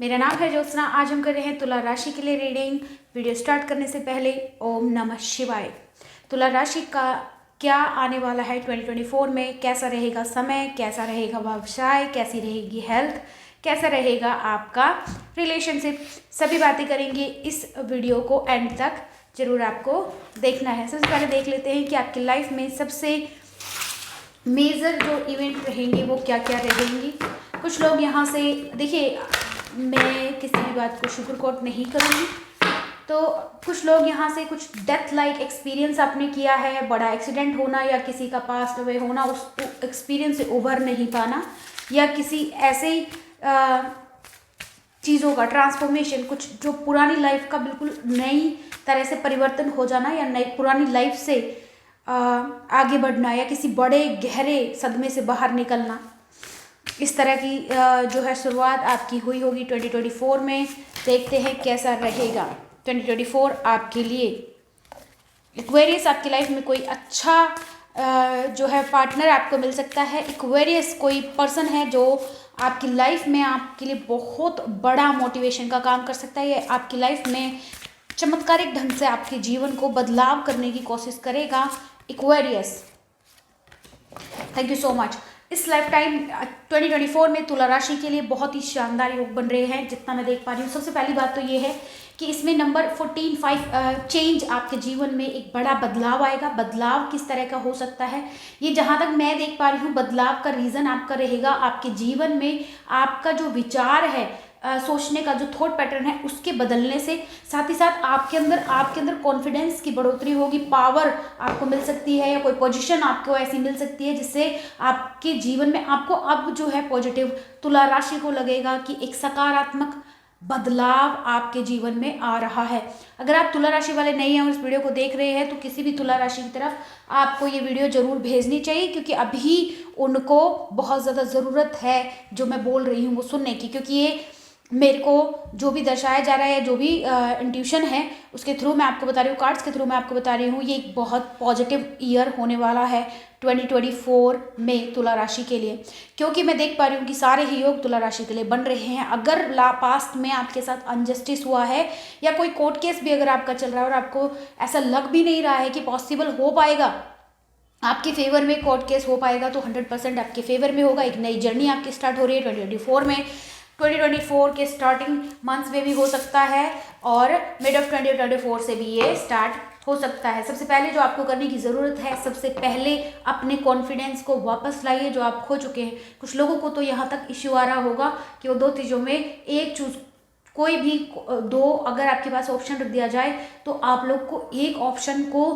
मेरा नाम है ज्योत्सना। आज हम कर रहे हैं तुला राशि के लिए रीडिंग। वीडियो स्टार्ट करने से पहले ओम नमः शिवाय। तुला राशि का क्या आने वाला है 2024 में, कैसा रहेगा समय, कैसा रहेगा व्यवसाय, कैसी रहेगी हेल्थ, कैसा रहेगा आपका रिलेशनशिप, सभी बातें करेंगे। इस वीडियो को एंड तक जरूर आपको देखना है। सबसे पहले देख लेते हैं कि आपकी लाइफ में सबसे मेजर जो इवेंट रहेंगे वो क्या क्या रहेंगी। कुछ लोग यहाँ से देखिए, मैं किसी भी बात को शुगर कोट नहीं करूँगी, तो कुछ लोग यहाँ से कुछ डेथ लाइक एक्सपीरियंस आपने किया है, बड़ा एक्सीडेंट होना या किसी का पास्ट अवे होना, उस एक्सपीरियंस से उभर नहीं पाना, या किसी ऐसे ही चीज़ों का ट्रांसफॉर्मेशन, कुछ जो पुरानी लाइफ का बिल्कुल नई तरह से परिवर्तन हो जाना, या नई पुरानी लाइफ से आगे बढ़ना, या किसी बड़े गहरे सदमे से बाहर निकलना। इस तरह की जो है शुरुआत आपकी हुई होगी 2024 में। देखते हैं कैसा रहेगा 2024 आपके लिए। एक्वेरियस, आपकी लाइफ में कोई अच्छा जो है पार्टनर आपको मिल सकता है। एक्वेरियस कोई पर्सन है जो आपकी लाइफ में आपके लिए बहुत बड़ा मोटिवेशन का काम कर सकता है। ये आपकी लाइफ में चमत्कारिक ढंग से आपके जीवन को बदलाव करने की कोशिश करेगा। Aquarius, thank you so much. इस लाइफ टाइम 2024 में तुला राशि के लिए बहुत ही शानदार योग बन रहे हैं, जितना मैं देख पा रही हूँ। सबसे पहली बात तो ये है कि इसमें नंबर 14 चेंज, आपके जीवन में एक बड़ा बदलाव आएगा। बदलाव किस तरह का हो सकता है, ये जहाँ तक मैं देख पा रही हूँ, बदलाव का रीज़न आपका रहेगा आपके जीवन में आपका जो विचार है, सोचने का जो थॉट पैटर्न है, उसके बदलने से। साथ ही साथ आपके अंदर कॉन्फिडेंस की बढ़ोतरी होगी, पावर आपको मिल सकती है, या कोई पोजीशन आपको ऐसी मिल सकती है जिससे आपके जीवन में आपको अब जो है पॉजिटिव तुला राशि को लगेगा कि एक सकारात्मक बदलाव आपके जीवन में आ रहा है। अगर आप तुला राशि वाले नहीं हैं और इस वीडियो को देख रहे हैं, तो किसी भी तुला राशि की तरफ आपको ये वीडियो जरूर भेजनी चाहिए, क्योंकि अभी उनको बहुत ज़्यादा ज़रूरत है जो मैं बोल रही हूँ वो सुनने की। क्योंकि ये मेरे को जो भी दर्शाया जा रहा है, जो भी इंट्यूशन है, उसके थ्रू मैं आपको बता रही हूँ, कार्ड्स के थ्रू मैं आपको बता रही हूँ, ये एक बहुत पॉजिटिव ईयर होने वाला है 2024 में तुला राशि के लिए। क्योंकि मैं देख पा रही हूँ कि सारे ही योग तुला राशि के लिए बन रहे हैं। अगर पास्ट में आपके साथ अनजस्टिस हुआ है, या कोई कोर्ट केस भी अगर आपका चल रहा है और आपको ऐसा लग भी नहीं रहा है कि पॉसिबल हो पाएगा, आपके फेवर में कोर्ट केस हो पाएगा, तो 100% आपके फेवर में होगा। एक नई जर्नी आपकी स्टार्ट हो रही है 2024 में। 2024 के स्टार्टिंग मंथ्स में भी हो सकता है, और मिड ऑफ 2024 से भी ये स्टार्ट हो सकता है। सबसे पहले जो आपको करने की ज़रूरत है, सबसे पहले अपने कॉन्फिडेंस को वापस लाइए जो आप खो चुके हैं। कुछ लोगों को तो यहाँ तक इश्यू आ रहा होगा कि वो दो चीज़ों में एक चूज, कोई भी दो अगर आपके पास ऑप्शन रख दिया जाए, तो आप लोग को एक ऑप्शन को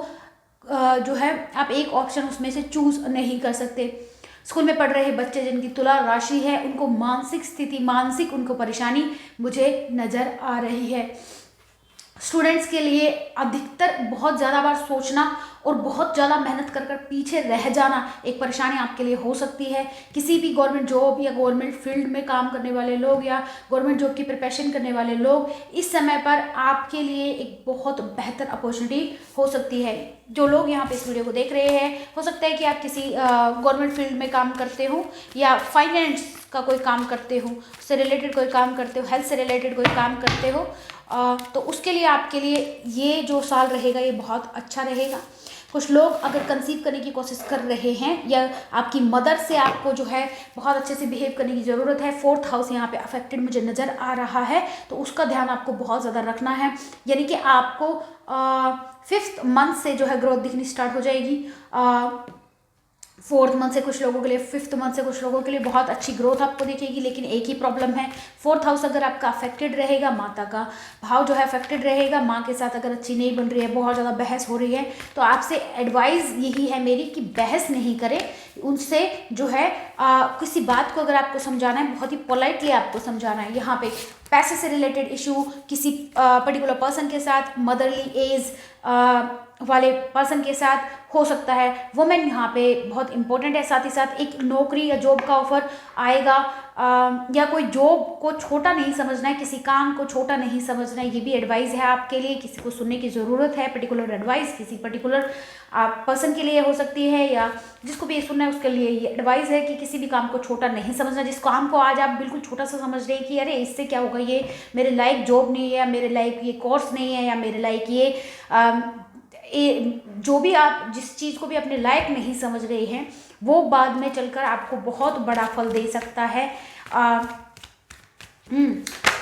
जो है आप एक ऑप्शन उसमें से चूज नहीं कर सकते। स्कूल में पढ़ रहे बच्चे जिनकी तुला राशि है, उनको मानसिक स्थिति, मानसिक उनको परेशानी मुझे नज़र आ रही है। स्टूडेंट्स के लिए अधिकतर बहुत ज़्यादा बार सोचना और बहुत ज़्यादा मेहनत कर पीछे रह जाना एक परेशानी आपके लिए हो सकती है। किसी भी गवर्नमेंट जॉब या गवर्नमेंट फील्ड में काम करने वाले लोग, या गवर्नमेंट जॉब की प्रिपरेशन करने वाले लोग, इस समय पर आपके लिए एक बहुत बेहतर अपॉर्चुनिटी हो सकती है। जो लोग यहाँ पे इस वीडियो को देख रहे हैं, हो सकता है कि आप किसी गवर्नमेंट फील्ड में काम करते हो, या फाइनेंस का कोई काम करते हो, उससे रिलेटेड कोई काम करते हो, हेल्थ से रिलेटेड कोई काम करते हो, तो उसके लिए आपके लिए ये जो साल रहेगा ये बहुत अच्छा रहेगा। कुछ लोग अगर कंसीव करने की कोशिश कर रहे हैं, या आपकी मदर से आपको जो है बहुत अच्छे से बिहेव करने की ज़रूरत है। 4th हाउस यहाँ पे अफेक्टेड मुझे नज़र आ रहा है, तो उसका ध्यान आपको बहुत ज़्यादा रखना है। यानी कि आपको 5th मंथ से जो है ग्रोथ दिखनी स्टार्ट हो जाएगी। 4th मंथ से कुछ लोगों के लिए, 5th मंथ से कुछ लोगों के लिए बहुत अच्छी ग्रोथ आपको दिखेगी। लेकिन एक ही प्रॉब्लम है, 4th हाउस अगर आपका अफेक्टेड रहेगा, माता का भाव जो है अफेक्टेड रहेगा, माँ के साथ अगर अच्छी नहीं बन रही है, बहुत ज़्यादा बहस हो रही है, तो आपसे एडवाइस यही है मेरी कि बहस नहीं करें उनसे। जो है किसी बात को अगर आपको समझाना है, बहुत ही पोलाइटली आपको समझाना है। यहाँ पे पैसे से रिलेटेड इशू, किसी पर्टिकुलर पर्सन के साथ, मदरली एज वाले पर्सन के साथ हो सकता है। वुमेन यहाँ पे बहुत इंपॉर्टेंट है। साथ ही साथ एक नौकरी या जॉब का ऑफर आएगा, या कोई जॉब को छोटा नहीं समझना है, किसी काम को छोटा नहीं समझना है, ये भी एडवाइस है आपके लिए। किसी को सुनने की ज़रूरत है, पर्टिकुलर एडवाइस किसी पर्टिकुलर पर्सन के लिए हो सकती है, या जिसको भी ये सुनना है उसके लिए ये एडवाइस है कि किसी भी काम को छोटा नहीं समझना। जिस काम को आज आप बिल्कुल छोटा सा समझ रहे हैं कि अरे इससे क्या होगा, ये मेरे लायक जॉब नहीं है, या मेरे लायक ये कोर्स नहीं है, या मेरे लायक जो भी आप जिस चीज़ को भी अपने लायक नहीं समझ रहे हैं, वो बाद में चलकर आपको बहुत बड़ा फल दे सकता है।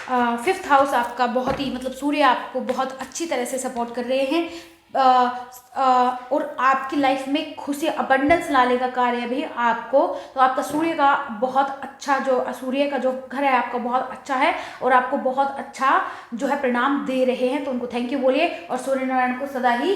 5th हाउस आपका बहुत ही मतलब सूर्य आपको बहुत अच्छी तरह से सपोर्ट कर रहे हैं, और आपकी लाइफ में खुशी अबंडेंस लाने का कार्य भी आपको, तो आपका सूर्य का बहुत अच्छा सूर्य का जो घर है आपका बहुत अच्छा है, और आपको बहुत अच्छा जो है परिणाम दे रहे हैं, तो उनको थैंक यू बोलिए और सूर्य नारायण को सदा ही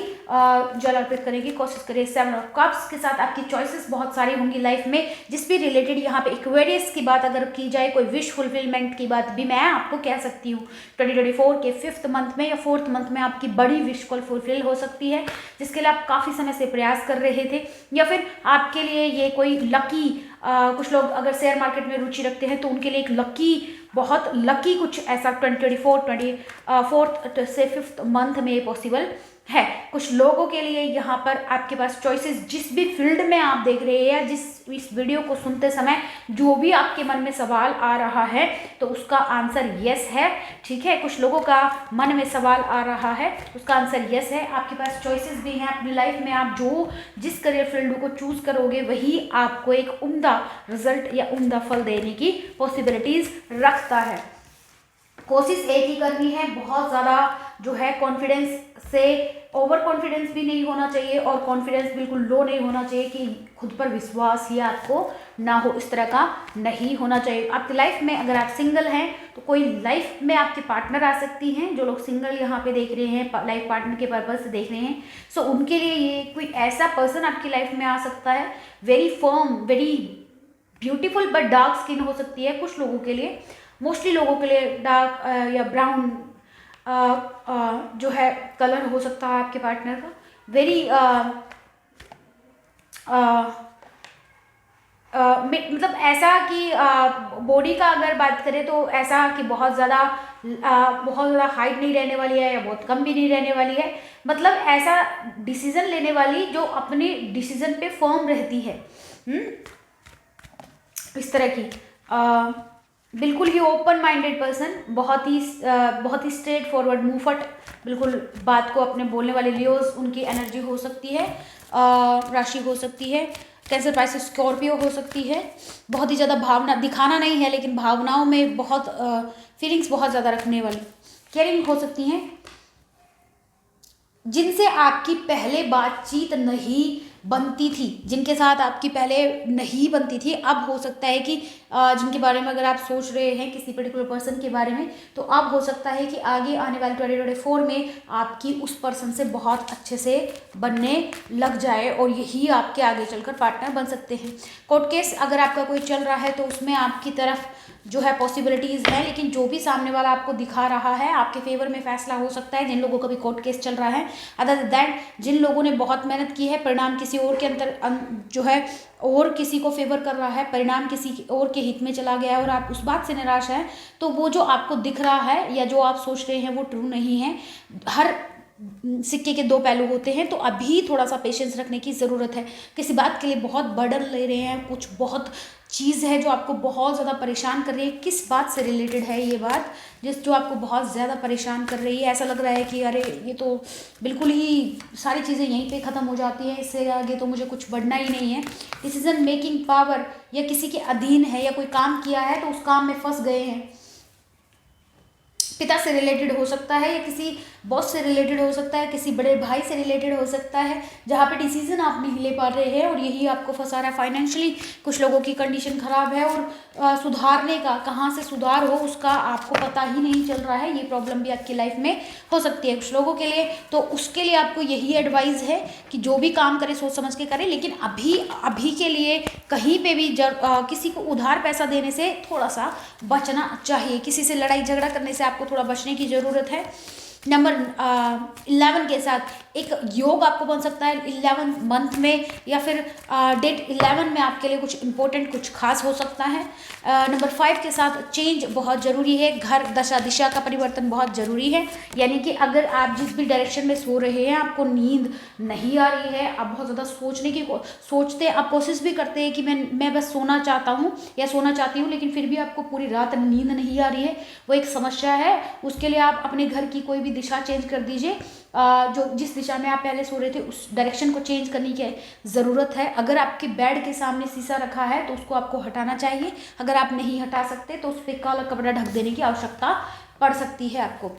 जल अर्पित करने की कोशिश करिए। 7 ऑफ कप्स के साथ आपकी चॉइसेस बहुत सारी होंगी लाइफ में, जिस भी रिलेटेड यहाँ पे एक्वेरियस की बात अगर की जाए, कोई विश फुलफिलमेंट की बात भी मैं आपको कह सकती हूँ। 2024 के 5th मंथ में या 4th मंथ में आपकी बड़ी विश को फुलफिल हो सकती है, जिसके लिए आप काफ़ी समय से प्रयास कर रहे थे, या फिर आपके लिए ये कोई लकी कुछ लोग अगर शेयर मार्केट में रुचि रखते हैं तो उनके लिए एक लकी, बहुत लकी कुछ ऐसा 24 से 5th मंथ में पॉसिबल है। कुछ लोगों के लिए यहाँ पर आपके पास चॉइसेस, जिस भी फील्ड में आप देख रहे हैं, या जिस इस वीडियो को सुनते समय जो भी आपके मन में सवाल आ रहा है तो उसका आंसर यस है, ठीक है। कुछ लोगों का मन में सवाल आ रहा है, उसका आंसर यस है। आपके पास चॉइसेस भी हैं अपनी लाइफ में, आप जिस करियर फील्ड को चूज करोगे वही आपको एक उम्दा रिजल्ट या उम्दा फल देने की पॉसिबिलिटीज रखता है। कोशिश एक ही करनी है, बहुत ज़्यादा जो है कॉन्फिडेंस से ओवर कॉन्फिडेंस भी नहीं होना चाहिए, और कॉन्फिडेंस बिल्कुल लो नहीं होना चाहिए कि खुद पर विश्वास ही आपको ना हो, इस तरह का नहीं होना चाहिए। आपकी लाइफ में अगर आप सिंगल हैं तो कोई लाइफ में आपके पार्टनर आ सकती हैं, जो लोग सिंगल यहाँ पे देख रहे हैं, लाइफ पार्टनर के पर्पज से देख रहे हैं, सो उनके लिए ये कोई ऐसा पर्सन आपकी लाइफ में आ सकता है, very firm, very beautiful but dark skin हो सकती है कुछ लोगों के लिए, मोस्टली लोगों के लिए डार्क या ब्राउन जो है कलर हो सकता है आपके पार्टनर का, वेरी मतलब ऐसा कि बॉडी का अगर बात करें तो ऐसा कि बहुत ज़्यादा हाइट नहीं रहने वाली है, या बहुत कम भी नहीं रहने वाली है, मतलब ऐसा डिसीजन लेने वाली जो अपने डिसीजन पे फर्म रहती है, इस तरह की बिल्कुल ही ओपन माइंडेड पर्सन, बहुत ही स्ट्रेट फॉरवर्ड, मुंहफट, बिल्कुल बात को अपने बोलने वाले लियोज उनकी एनर्जी हो सकती है, राशि हो सकती है, कैंसर, पाइसेस, स्कॉर्पियो हो सकती है। बहुत ही ज़्यादा भावना दिखाना नहीं है, लेकिन भावनाओं में बहुत फीलिंग्स बहुत ज़्यादा रखने वाली, केयरिंग हो सकती हैं, जिनसे आपकी पहले बातचीत नहीं बनती थी, जिनके साथ आपकी पहले नहीं बनती थी, अब हो सकता है कि जिनके बारे में अगर आप सोच रहे हैं किसी पर्टिकुलर पर्सन के बारे में, तो अब हो सकता है कि आगे आने वाले 2024 में आपकी उस पर्सन से बहुत अच्छे से बनने लग जाए, और यही आपके आगे चलकर पार्टनर बन सकते हैं। कोर्ट केस अगर आपका कोई चल रहा है तो उसमें आपकी तरफ जो है पॉसिबिलिटीज़ हैं, लेकिन जो भी सामने वाला आपको दिखा रहा है आपके फेवर में फैसला हो सकता है, जिन लोगों का भी कोर्ट केस चल रहा है। अदर दैट जिन लोगों ने बहुत मेहनत की है, परिणाम किसी और के जो है और किसी को फेवर कर रहा है, परिणाम किसी और के हित में चला गया है और आप उस बात से निराश हैं, तो वो जो आपको दिख रहा है या जो आप सोच रहे हैं वो ट्रू नहीं है। हर सिक्के के दो पहलू होते हैं, तो अभी थोड़ा सा पेशेंस रखने की ज़रूरत है। किसी बात के लिए बहुत बर्डन ले रहे हैं, कुछ बहुत चीज़ है जो आपको बहुत ज़्यादा परेशान कर रही है। किस बात से रिलेटेड है ये बात जो आपको बहुत ज़्यादा परेशान कर रही है? ऐसा लग रहा है कि अरे ये तो बिल्कुल ही सारी चीज़ें यहीं पे ख़त्म हो जाती है, इससे आगे तो मुझे कुछ बढ़ना ही नहीं है। डिसीजन मेकिंग पावर या किसी के अधीन है, या कोई काम किया है तो उस काम में फंस गए हैं। पिता से रिलेटेड हो सकता है, या किसी बॉस से रिलेटेड हो सकता है, किसी बड़े भाई से रिलेटेड हो सकता है, जहाँ पे डिसीजन आप नहीं ले पा रहे हैं और यही आपको फंसा रहा है। फाइनेंशियली कुछ लोगों की कंडीशन ख़राब है और सुधारने का, कहाँ से सुधार हो उसका आपको पता ही नहीं चल रहा है। ये प्रॉब्लम भी आपकी लाइफ में हो सकती है कुछ लोगों के लिए। तो उसके लिए आपको यही एडवाइस है कि जो भी काम करें सोच समझ के करें, लेकिन अभी के लिए कहीं पे भी किसी को उधार पैसा देने से थोड़ा सा बचना चाहिए। किसी से लड़ाई झगड़ा करने से आपको थोड़ा बचने की ज़रूरत है। नंबर 11 के साथ एक योग आपको बन सकता है 11 मंथ में, या फिर डेट 11 में आपके लिए कुछ इंपॉर्टेंट कुछ खास हो सकता है। नंबर 5 के साथ चेंज बहुत ज़रूरी है, घर दशा दिशा का परिवर्तन बहुत ज़रूरी है। यानी कि अगर आप जिस भी डायरेक्शन में सो रहे हैं, आपको नींद नहीं आ रही है, आप बहुत ज़्यादा सोचते आप कोशिश भी करते हैं कि मैं बस सोना चाहता हूँ या सोना चाहती हूँ, लेकिन फिर भी आपको पूरी रात नींद नहीं आ रही है, वो एक समस्या है। उसके लिए आप अपने घर की कोई भी दिशा चेंज कर दीजिए। जो जिस दिशा में आप पहले सो रहे थे उस डायरेक्शन को चेंज करने की ज़रूरत है। अगर आपके बेड के सामने शीशा रखा है तो उसको आपको हटाना चाहिए। अगर आप नहीं हटा सकते तो उस पर काला कपड़ा ढक देने की आवश्यकता पड़ सकती है आपको।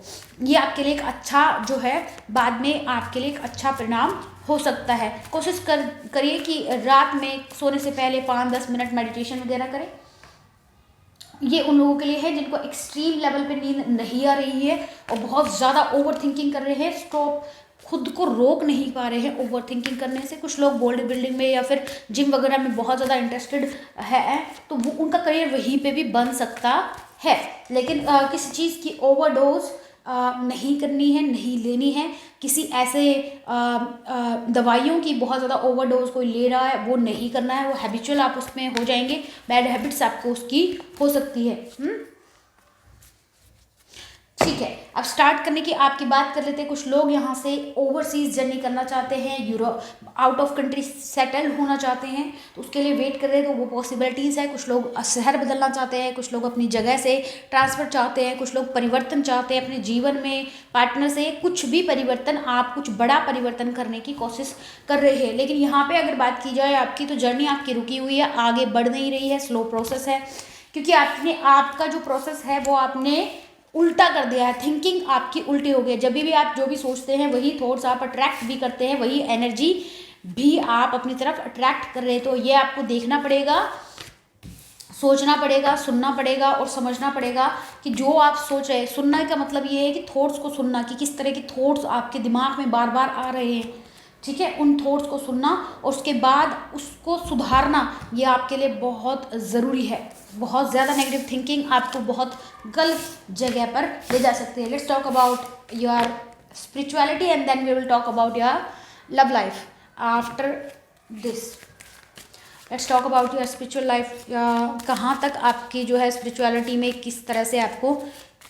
ये आपके लिए एक अच्छा जो है बाद में आपके लिए एक अच्छा परिणाम हो सकता है। कोशिश करिए कि रात में सोने से पहले 5-10 मिनट मेडिटेशन वगैरह करें। ये उन लोगों के लिए है जिनको एक्सट्रीम लेवल पे नींद नहीं आ रही है और बहुत ज़्यादा ओवर थिंकिंग कर रहे हैं, स्टॉप खुद को रोक नहीं पा रहे हैं ओवर थिंकिंग करने से। कुछ लोग बॉडी बिल्डिंग में या फिर जिम वगैरह में बहुत ज़्यादा इंटरेस्टेड है, तो वो उनका करियर वहीं पे भी बन सकता है। लेकिन किसी चीज़ की ओवरडोज नहीं करनी है, नहीं लेनी है। किसी ऐसे दवाइयों की बहुत ज़्यादा ओवरडोज कोई ले रहा है वो नहीं करना है, वो हैबिचुअल आप उसमें हो जाएंगे, बैड हैबिट्स आपको उसकी हो सकती है। ठीक है, अब स्टार्ट करने की आपकी बात कर लेते हैं। कुछ लोग यहाँ से ओवरसीज जर्नी करना चाहते हैं, Europe out of country settle होना चाहते हैं, तो उसके लिए वेट कर रहे हैं, तो वो पॉसिबिलिटीज़ है। कुछ लोग शहर बदलना चाहते हैं, कुछ लोग अपनी जगह से ट्रांसफ़र चाहते हैं, कुछ लोग परिवर्तन चाहते हैं अपने जीवन में, पार्टनर से कुछ भी परिवर्तन, आप कुछ बड़ा परिवर्तन करने की कोशिश कर रहे हैं। लेकिन यहाँ पर अगर बात की जाए आपकी, तो जर्नी आपकी रुकी हुई है, आगे बढ़ नहीं रही है, स्लो प्रोसेस है, क्योंकि आपका जो प्रोसेस है वो आपने उल्टा कर दिया है। थिंकिंग आपकी उल्टी हो गई। जब भी आप जो भी सोचते हैं वही थॉट्स आप अट्रैक्ट भी करते हैं, वही एनर्जी भी आप अपनी तरफ अट्रैक्ट कर रहे हैं। तो ये आपको देखना पड़ेगा, सोचना पड़ेगा, सुनना पड़ेगा और समझना पड़ेगा कि जो आप सोच रहे हैं, सुनने का मतलब ये है कि थॉट्स को सुनना, कि किस तरह के थॉट्स आपके दिमाग में बार बार आ रहे हैं। ठीक है, उन थॉट्स को सुनना और उसके बाद उसको सुधारना, ये आपके लिए बहुत ज़रूरी है। बहुत ज़्यादा नेगेटिव थिंकिंग आपको बहुत गलत जगह पर ले जा सकती है। Let's talk about your spirituality and then we will talk about your love life after this. Let's talk about your spiritual life. कहाँ तक आपकी जो है स्पिरिचुअलिटी में किस तरह से आपको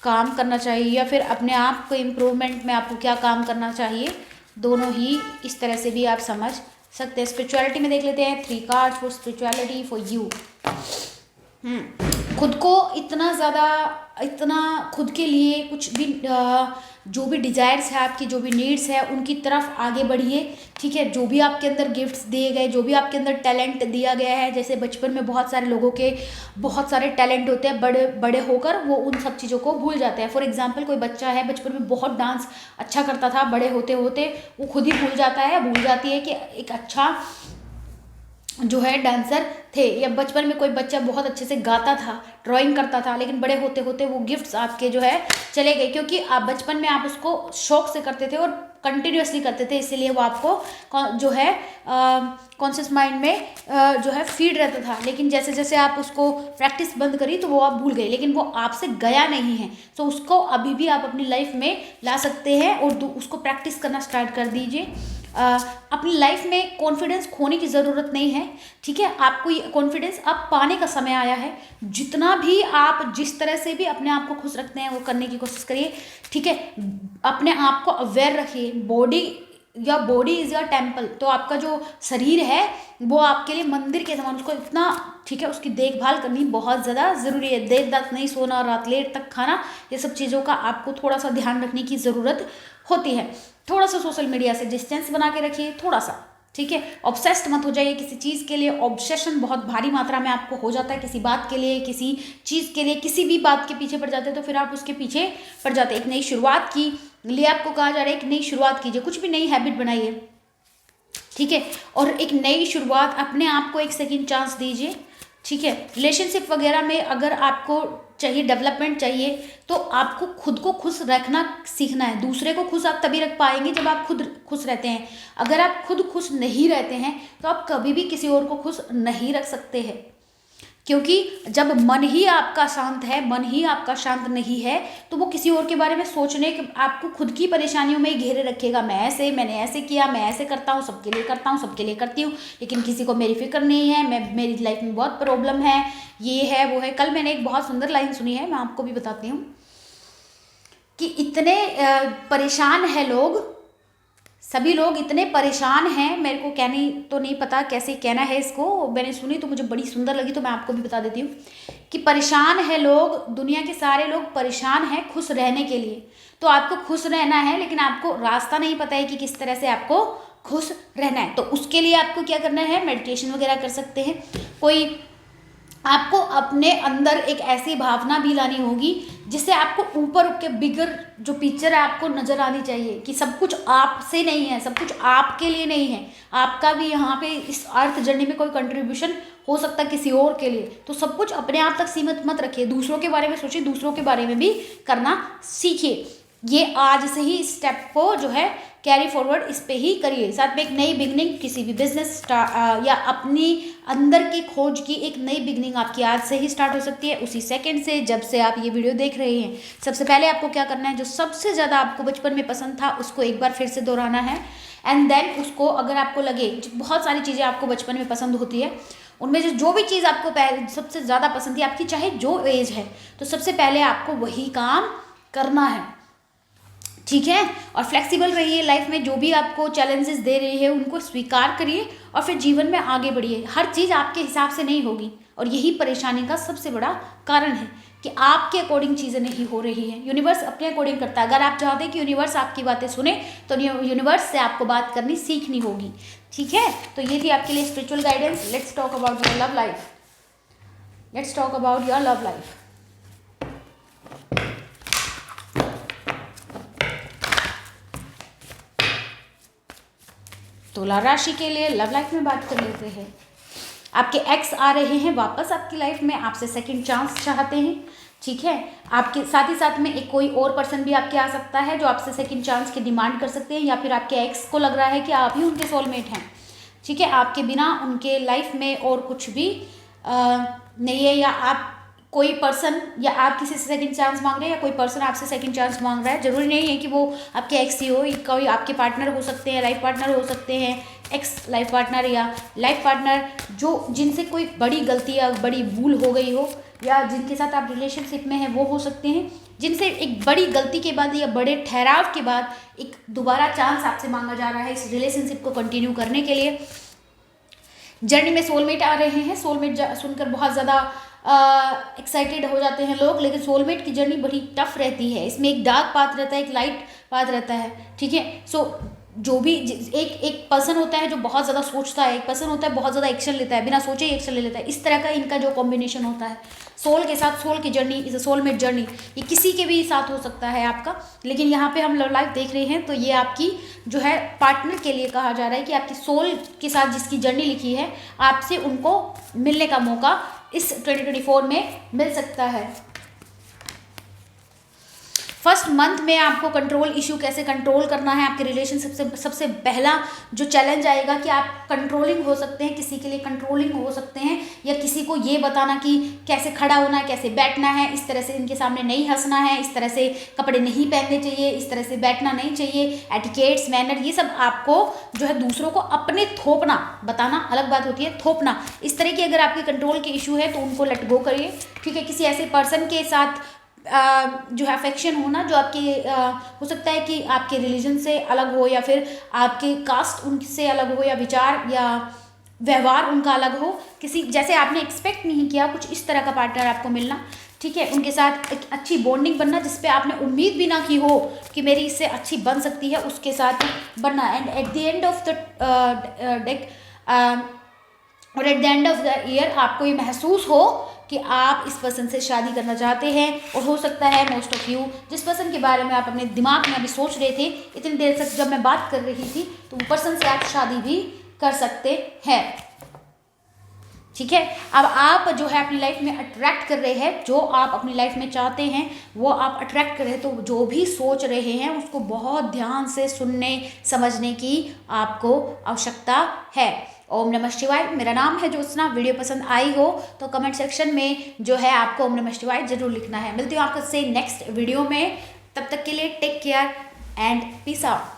काम करना चाहिए, या फिर अपने आप को इम्प्रूवमेंट में आपको क्या काम करना चाहिए, दोनों ही इस तरह से भी आप समझ सकते हैं। स्पिरिचुअलिटी में देख लेते हैं 3 cards for spirituality for you. खुद को इतना खुद के लिए कुछ भी जो भी डिज़ायर्स है आपकी, जो भी नीड्स है, उनकी तरफ आगे बढ़िए। ठीक है, जो भी आपके अंदर गिफ्ट्स दिए गए, जो भी आपके अंदर टैलेंट दिया गया है, जैसे बचपन में बहुत सारे लोगों के बहुत सारे टैलेंट होते हैं, बड़े बड़े होकर वो उन सब चीज़ों को भूल जाते हैं। फॉर एग्जांपल, कोई बच्चा है बचपन में बहुत डांस अच्छा करता था, बड़े होते होते वो खुद ही भूल जाता है, भूल जाती है कि एक अच्छा जो है डांसर थे। या बचपन में कोई बच्चा बहुत अच्छे से गाता था, ड्राइंग करता था, लेकिन बड़े होते होते वो गिफ्ट्स आपके जो है चले गए, क्योंकि आप बचपन में आप उसको शौक से करते थे और कंटिन्यूसली करते थे, इसीलिए वो आपको जो है कॉन्शियस माइंड में जो है फीड रहता था। लेकिन जैसे जैसे आप उसको प्रैक्टिस बंद करी तो वो आप भूल गए, लेकिन वो आपसे गया नहीं है। तो उसको अभी भी आप अपनी लाइफ में ला सकते हैं और उसको प्रैक्टिस करना स्टार्ट कर दीजिए। अपनी लाइफ में कॉन्फिडेंस खोने की ज़रूरत नहीं है। ठीक है, आपको ये कॉन्फिडेंस अब पाने का समय आया है। जितना भी आप जिस तरह से भी अपने आप को खुश रखते हैं वो करने की कोशिश करिए। ठीक है, अपने आप को अवेयर रखिए। बॉडी इज़ योर टेम्पल, तो आपका जो शरीर है वो आपके लिए मंदिर के समान, उसको इतना ठीक है उसकी देखभाल करनी बहुत ज़्यादा ज़रूरी है। देर रात नहीं सोना, रात लेट तक खाना, ये सब चीज़ों का आपको थोड़ा सा ध्यान रखने की ज़रूरत होती है। थोड़ा सा सोशल मीडिया से डिस्टेंस बना के रखिए, थोड़ा सा। ठीक है, ऑब्सेस्ड मत हो जाइए किसी चीज़ के लिए। ऑब्सेशन बहुत भारी मात्रा में आपको हो जाता है किसी बात के लिए, किसी चीज़ के लिए, किसी भी बात के पीछे पड़ जाते हैं तो फिर आप उसके पीछे पड़ जाते हैं। एक नई शुरुआत की लिए आपको कहा जा रहा है कि नई शुरुआत कीजिए, कुछ भी नई हैबिट बनाइए। ठीक है, और एक नई शुरुआत, अपने आप को 1 सेकेंड चांस दीजिए। ठीक है, रिलेशनशिप वगैरह में अगर आपको चाहिए डेवलपमेंट चाहिए तो आपको खुद को खुश रखना सीखना है। दूसरे को खुश आप तभी रख पाएंगे जब आप खुद खुश रहते हैं। अगर आप खुद खुश नहीं रहते हैं तो आप कभी भी किसी और को खुश नहीं रख सकते हैं। क्योंकि जब मन ही आपका शांत है, मन ही आपका शांत नहीं है, तो वो किसी और के बारे में सोचने के आपको खुद की परेशानियों में ही घेरे रखेगा। मैंने ऐसे किया, मैं ऐसे करता हूँ, सबके लिए करता हूँ, सबके लिए करती हूँ, लेकिन किसी को मेरी फिक्र नहीं है, मेरी लाइफ में बहुत प्रॉब्लम है, ये है वो है। कल मैंने एक बहुत सुंदर लाइन सुनी है, मैं आपको भी बताती हूँ कि इतने परेशान है लोग, सभी लोग इतने परेशान हैं। मेरे को कहनी तो नहीं पता कैसे कहना है इसको, मैंने सुनी तो मुझे बड़ी सुंदर लगी, तो मैं आपको भी बता देती हूँ कि परेशान है लोग, दुनिया के सारे लोग परेशान हैं खुश रहने के लिए। तो आपको खुश रहना है, लेकिन आपको रास्ता नहीं पता है कि किस तरह से आपको खुश रहना है। तो उसके लिए आपको क्या करना है, मेडिटेशन वगैरह कर सकते हैं। कोई आपको अपने अंदर एक ऐसी भावना भी लानी होगी जिससे आपको ऊपर उठ के बिगर जो पिक्चर है आपको नजर आनी चाहिए कि सब कुछ आपसे नहीं है, सब कुछ आपके लिए नहीं है, आपका भी यहाँ पे इस अर्थ जर्नी में कोई कंट्रीब्यूशन हो सकता है किसी और के लिए। तो सब कुछ अपने आप तक सीमित मत रखिए, दूसरों के बारे में सोचिए, दूसरों के बारे में भी करना सीखिए। ये आज से ही स्टेप को जो है कैरी फॉरवर्ड इस पे ही करिए। साथ में एक नई बिगनिंग किसी भी बिजनेस या अपनी अंदर की खोज की एक नई बिगनिंग आपकी आज से ही स्टार्ट हो सकती है, उसी सेकंड से जब से आप ये वीडियो देख रहे हैं। सबसे पहले आपको क्या करना है, जो सबसे ज़्यादा आपको बचपन में पसंद था उसको एक बार फिर से दोहराना है। एंड देन उसको, अगर आपको लगे, बहुत सारी चीज़ें आपको बचपन में पसंद होती है, उनमें जो भी चीज़ आपको पहले सबसे ज़्यादा पसंद थी, आपकी चाहे जो एज है, तो सबसे पहले आपको वही काम करना है, ठीक है। और फ्लेक्सिबल रहिए, लाइफ में जो भी आपको चैलेंजेस दे रही है उनको स्वीकार करिए और फिर जीवन में आगे बढ़िए। हर चीज़ आपके हिसाब से नहीं होगी, और यही परेशानी का सबसे बड़ा कारण है कि आपके अकॉर्डिंग चीज़ें नहीं हो रही हैं। यूनिवर्स अपने अकॉर्डिंग करता है। अगर आप चाहते हैं कि यूनिवर्स आपकी बातें सुने, तो यूनिवर्स से आपको बात करनी सीखनी होगी, ठीक है। तो ये थी आपके लिए spiritual guidance. Let's talk about your love life. Let's talk about your love life. तुला राशि के लिए लव लाइफ में बात कर लेते हैं। आपके एक्स आ रहे हैं वापस आपकी लाइफ में, आपसे सेकंड चांस चाहते हैं, ठीक है। आपके साथ ही साथ में एक कोई और पर्सन भी आपके आ सकता है जो आपसे सेकंड चांस की डिमांड कर सकते हैं, या फिर आपके एक्स को लग रहा है कि आप ही उनके सोलमेट हैं, ठीक है। आपके बिना उनके लाइफ में और कुछ भी नहीं है, या आप कोई पर्सन, या आप किसी से सेकंड चांस मांग रहे हैं, या कोई पर्सन आपसे सेकंड चांस मांग रहा है। जरूरी नहीं है कि वो आपके एक्स ही हो, कोई आपके पार्टनर हो सकते हैं, लाइफ पार्टनर हो सकते हैं, एक्स लाइफ पार्टनर या लाइफ पार्टनर जो जिनसे कोई बड़ी गलती या बड़ी भूल हो गई हो, या जिनके साथ आप रिलेशनशिप में हैं वो हो सकते हैं, जिनसे एक बड़ी गलती के बाद या बड़े ठहराव के बाद एक दोबारा चांस आपसे मांगा जा रहा है इस रिलेशनशिप को कंटिन्यू करने के लिए। जर्नी में सोलमेट आ रहे हैं। सोलमेट सुनकर बहुत ज़्यादा एक्साइटेड हो जाते हैं लोग, लेकिन सोलमेट की जर्नी बड़ी टफ रहती है। इसमें एक डार्क पाथ रहता है, एक लाइट पाथ रहता है, ठीक है। सो जो भी एक पर्सन होता है जो बहुत ज़्यादा सोचता है, एक पर्सन होता है बहुत ज़्यादा एक्शन लेता है, बिना सोचे ही एक्शन ले लेता है। इस तरह का इनका जो कॉम्बिनेशन होता है सोल के साथ, सोल की journey is a soulmate journey. ये किसी के भी साथ हो सकता है आपका, लेकिन यहाँ पे हम लव लाइफ देख रहे हैं तो ये आपकी जो है पार्टनर के लिए कहा जा रहा है कि आपकी सोल के साथ जिसकी जर्नी लिखी है, आपसे उनको मिलने का मौका इस 2024 में मिल सकता है। फर्स्ट मंथ में आपको कंट्रोल इशू कैसे कंट्रोल करना है आपके रिलेशनशिप से, सबसे पहला जो चैलेंज आएगा कि आप कंट्रोलिंग हो सकते हैं, किसी के लिए कंट्रोलिंग हो सकते हैं, या किसी को ये बताना कि कैसे खड़ा होना है, कैसे बैठना है, इस तरह से इनके सामने नहीं हंसना है, इस तरह से कपड़े नहीं पहनने चाहिए, इस तरह से बैठना नहीं चाहिए, एटिकेट्स, मैनर, ये सब आपको जो है दूसरों को अपने थोपना, बताना अलग बात होती है, थोपना। इस तरह की अगर आपके कंट्रोल के इशू है तो उनको लेट गो करिए, ठीक है। किसी ऐसे पर्सन के साथ जो है अफेक्शन होना जो आपके हो सकता है कि आपके रिलीजन से अलग हो, या फिर आपके कास्ट उनसे अलग हो, या विचार या व्यवहार उनका अलग हो, किसी जैसे आपने एक्सपेक्ट नहीं किया, कुछ इस तरह का पार्टनर आपको मिलना, ठीक है। उनके साथ एक अच्छी बॉन्डिंग बनना जिस पे आपने उम्मीद भी ना की हो कि मेरी इससे अच्छी बन सकती है, उसके साथ बनना। And at the end of the deck और at the end of the year आपको ये महसूस हो कि आप इस पर्सन से शादी करना चाहते हैं। और हो सकता है मोस्ट ऑफ यू जिस पर्सन के बारे में आप अपने दिमाग में अभी सोच रहे थे इतनी देर तक जब मैं बात कर रही थी, तो वो पर्सन से आप शादी भी कर सकते हैं, ठीक है। अब आप जो है अपनी लाइफ में अट्रैक्ट कर रहे हैं, जो आप अपनी लाइफ में चाहते हैं वो आप अट्रैक्ट कर रहे हैं। तो जो भी सोच रहे हैं उसको बहुत ध्यान से सुनने समझने की आपको आवश्यकता है। ओम नमः शिवाय। मेरा नाम है ज्योत्सना। वीडियो पसंद आई हो तो कमेंट सेक्शन में जो है आपको ओम नमः शिवाय जरूर लिखना है। मिलती हूँ आपको से नेक्स्ट वीडियो में, तब तक के लिए take care and peace out.